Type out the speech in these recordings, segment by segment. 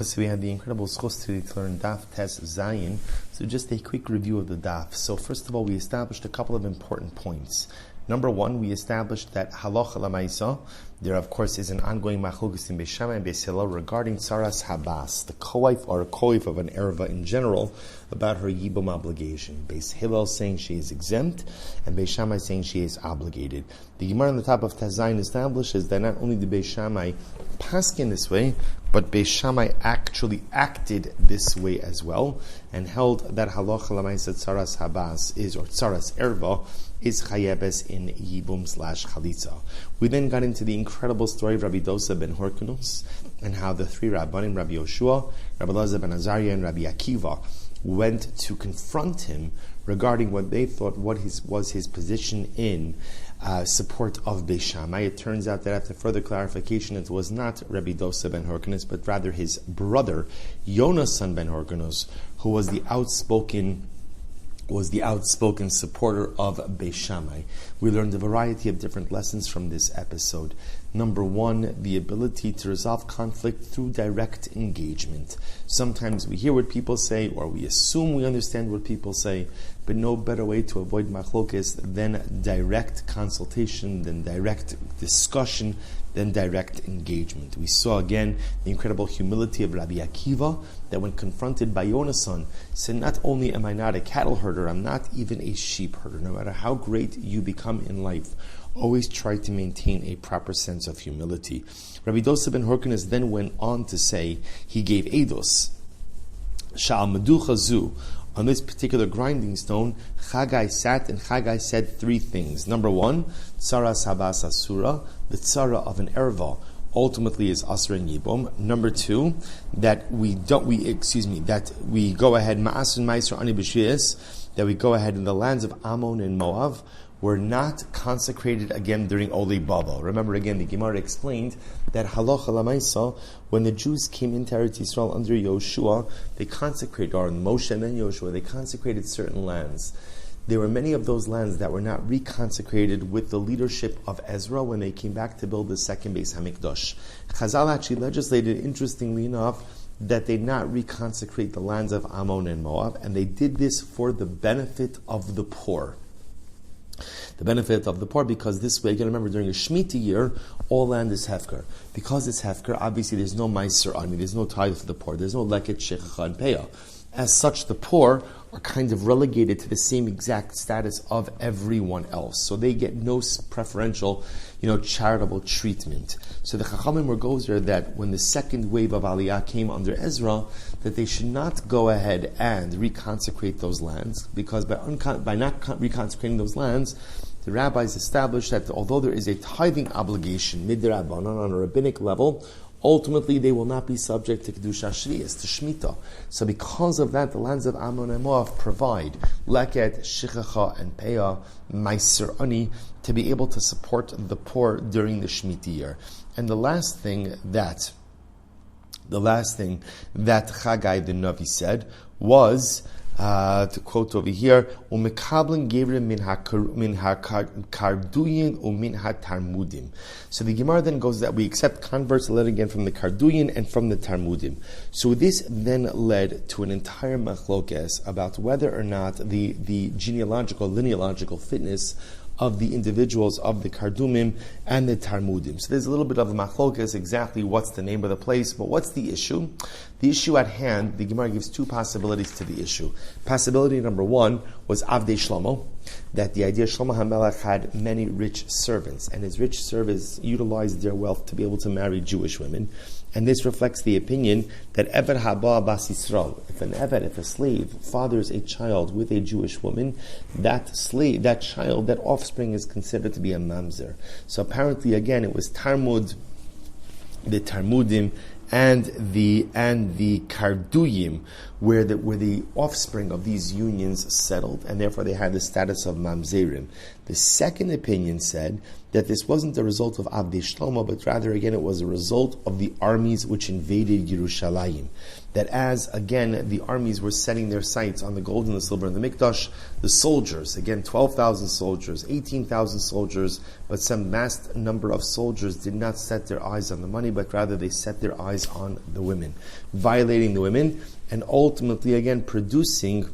So we had the incredible schos to learn Daf Tes Zayin. So just a quick review of the Daf. So first of all, we established a couple of important points. Number one, we established that halacha lamaisa, there of course is an ongoing machlokes in Beis Shammai and Beis Hillel regarding tsaras habas, the co-wife or co-wife of an erva in general, about her yibum obligation. Beis Hillel saying she is exempt, and Beis Shammai saying she is obligated. The Gemara on the top of Tazayin establishes that not only did Beis Shammai paskin this way, but Beis Shammai actually acted this way as well, and held that halacha lamaisa tsaras habas is, or tsaras erva, is chayebes in yibum / chalitza. We then got into the incredible story of Rabbi Dosa ben Horkanus, and how the three Rabbanim, Rabbi Yoshua, Rabbi Elazar ben Azariah, and Rabbi Akiva, went to confront him regarding what they thought was his position in support of Beis Shammai. It turns out that after further clarification, it was not Rabbi Dosa ben Horkanus, but rather his brother, Yonasan ben Horkanus, who was the outspoken supporter of Beis Shammai. We learned a variety of different lessons from this episode. Number one, the ability to resolve conflict through direct engagement. Sometimes we hear what people say, or we assume we understand what people say, but no better way to avoid machlokes than direct consultation, than direct discussion, than direct engagement. We saw again the incredible humility of Rabbi Akiva, that when confronted by Yonasan, said, not only am I not a cattle herder, I'm not even a sheep herder. No matter how great you become in life, always try to maintain a proper sense of humility. Rabbi Dosa ben Horkanus then went on to say, he gave eidos, Sha'al meducha zu, on this particular grinding stone, Chagai sat and Chagai said three things. Number one, tsaras habas asura, the tsara of an erva ultimately is asra and yibum. Number two, that we go ahead ma'asun ma'isra ani b'shiyas, that we go ahead in the lands of Ammon and Moab, were not consecrated again during Oli Baba. Remember again, the Gemara explained that halacha lamaisa, when the Jews came into Eretz Yisrael under Yoshua, they consecrated, or Moshe and then Yoshua, they consecrated certain lands. There were many of those lands that were not reconsecrated with the leadership of Ezra when they came back to build the second Beis Hamikdash. Chazal actually legislated, interestingly enough, that they not reconsecrate the lands of Ammon and Moab, and they did this for the benefit of the poor. The benefit of the poor, because this way, you got to remember, during a Shemitah year, all land is hefker. Because it's hefker, obviously there's no meiser ani, there's no tithe for the poor, there's no leket, shechacha, and peah. As such, the poor are kind of relegated to the same exact status of everyone else. So they get no preferential, charitable treatment. So the Chachamim were gozer that when the second wave of Aliyah came under Ezra, that they should not go ahead and reconsecrate those lands, because by not reconsecrating those lands, the rabbis established that although there is a tithing obligation midrabanan on a rabbinic level, ultimately they will not be subject to Kedusha Shriyas, to Shemitah. So because of that, the lands of Ammon and Moab provide leket, shechacha, and peah, meiser ani, to be able to support the poor during the Shemitah year. And the last thing that Chagai the Navi said was, to quote over here, "Umekablen gevrim min karduyin umin hatarmudim." So the Gemara then goes that we accept converts led again from the Karduyin and from the Tarmudim. So this then led to an entire machlokes about whether or not the linealogical fitness of the individuals of the Kardumim and the Tarmudim. So there's a little bit of a machlokes, exactly what's the name of the place, but what's the issue? The issue at hand, the Gemara gives two possibilities to the issue. Possibility number one was Avdei Shlomo, that the idea Shlomo HaMelech had many rich servants, and his rich servants utilized their wealth to be able to marry Jewish women. And this reflects the opinion that Eved Haba Bas Yisrael, if a slave fathers a child with a Jewish woman, that child, that offspring is considered to be a mamzer. So apparently, again, it was Talmud, the Tarmudim, and the Karduyim, where the offspring of these unions settled, and therefore they had the status of mamzerim. The second opinion said that this wasn't the result of Avdei Shlomo, but rather, again, it was a result of the armies which invaded Yerushalayim. That as, again, the armies were setting their sights on the gold and the silver and the Mikdash, the soldiers, again, 12,000 soldiers, 18,000 soldiers, but some vast number of soldiers did not set their eyes on the money, but rather they set their eyes on the women, violating the women, and ultimately, again, producing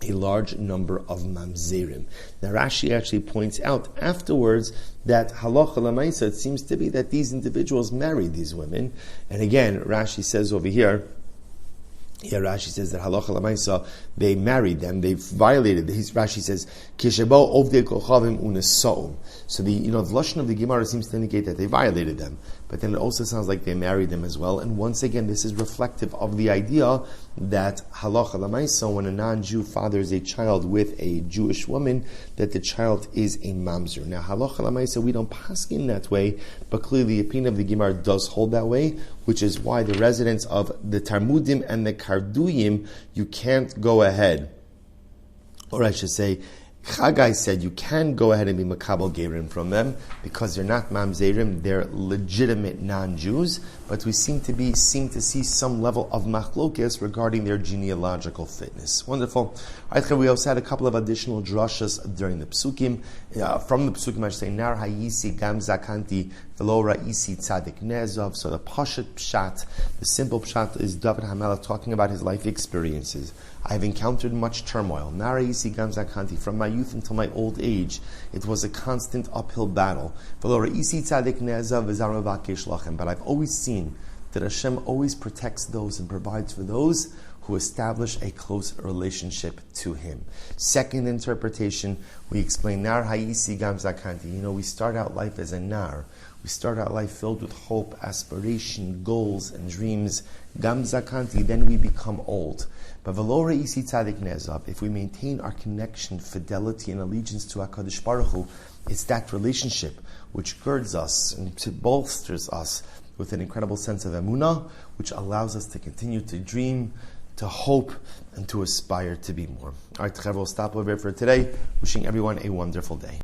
a large number of mamzerim. Now Rashi actually points out afterwards that halacha l'maisa, it seems to be that these individuals married these women. And again, Rashi says over here, Rashi says that halacha l'maisa, they married them, they violated. Rashi says, Kishebo ovdei kochavim unesaum. So the lashon of the Gemara seems to indicate that they violated them, but then it also sounds like they married them as well. And once again, this is reflective of the idea that halacha l'maisa, when a non-Jew fathers a child with a Jewish woman, that the child is a mamzer. Now halacha l'maisa, we don't paskin that way, but clearly the opinion of the Gemara does hold that way, which is why the residents of the Talmudim and the Karduyim, you can't go ahead, or I should say, Chagai said you can go ahead and be makabel gerim from them because they're not mamzerim, they're legitimate non-Jews, but we seem to see some level of machlokes regarding their genealogical fitness. Wonderful. All right, we also had a couple of additional drashas during the psukim. From the psukim, I should say, Nar hayisi gam zakanti velo ra'isi tzadik nezov. So the pashat pshat, the simple pshat, is David HaMelech talking about his life experiences. I have encountered much turmoil. Nar hayisi gam zakanti, from my youth until my old age, it was a constant uphill battle. Velo ra'isi tzadik nezov v'zaro v'akesh lachem. But I've always seen that Hashem always protects those and provides for those who establish a close relationship to Him. Second interpretation, we explain Nar Hayisi Gam Zakanti. We start out life as a Nar. We start out life filled with hope, aspiration, goals, and dreams. Gam Zakanti, then we become old. But Velo Re'isi Tzadik Nezav, if we maintain our connection, fidelity, and allegiance to HaKadosh Baruch Hu, it's that relationship which girds us and bolsters us with an incredible sense of emunah, which allows us to continue to dream, to hope, and to aspire to be more. All right, we'll stop over here for today. Wishing everyone a wonderful day.